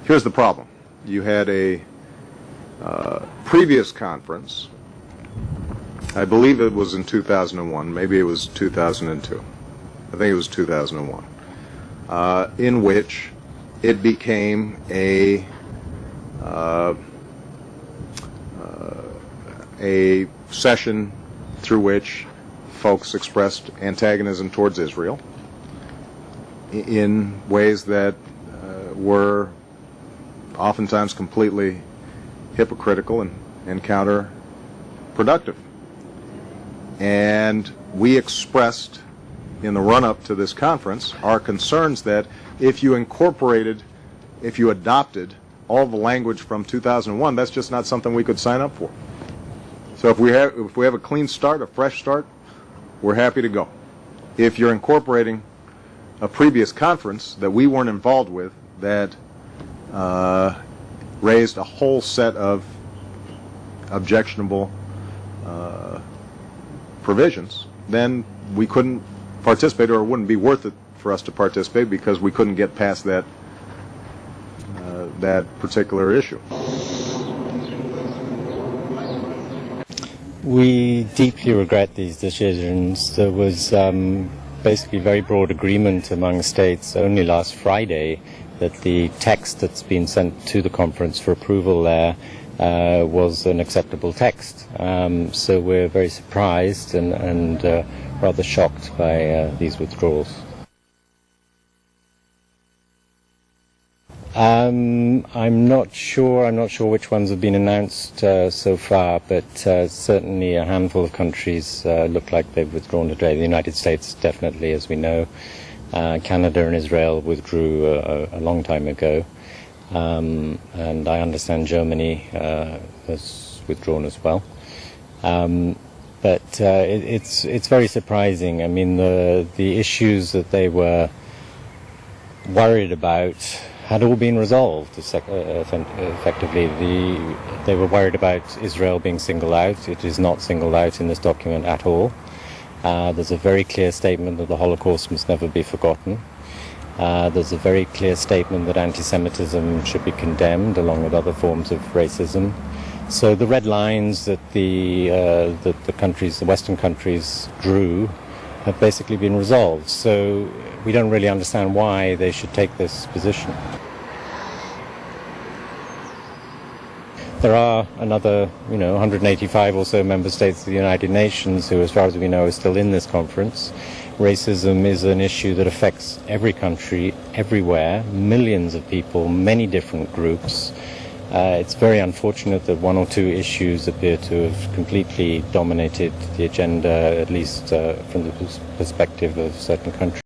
Here's the problem. You had a previous conference, I believe it was in 2001, maybe it was 2002. I think it was 2001, in which it became a session through which folks expressed antagonism towards Israel in ways that were oftentimes completely hypocritical and counterproductive. And we expressed in the run-up to this conference our concerns that if you adopted all the language from 2001, that's just not something we could sign up for. So if we have a clean start, a fresh start, we're happy to go. If you're incorporating a previous conference that we weren't involved with that raised a whole set of objectionable provisions, then we couldn't participate, or it wouldn't be worth it for us to participate because we couldn't get past that particular issue. We deeply regret these decisions. There was basically very broad agreement among states only last Friday that the text that's been sent to the conference for approval there was an acceptable text. So we're very surprised and rather shocked by these withdrawals. I'm not sure which ones have been announced so far, but certainly a handful of countries look like they've withdrawn today. The United States definitely, as we know. Canada and Israel withdrew a long time ago. And I understand Germany has withdrawn as well. But it's very surprising. I mean, the issues that they were worried about had all been resolved effectively. They were worried about Israel being singled out. It is not singled out in this document at all. There's a very clear statement that the Holocaust must never be forgotten. There's a very clear statement that anti-Semitism should be condemned along with other forms of racism. So the red lines that the Western countries drew have basically been resolved. So we don't really understand why they should take this position. There are another, 185 or so member states of the United Nations who, as far as we know, are still in this conference. Racism is an issue that affects every country, everywhere, millions of people, many different groups. It's very unfortunate that one or two issues appear to have completely dominated the agenda, at least from the perspective of certain countries.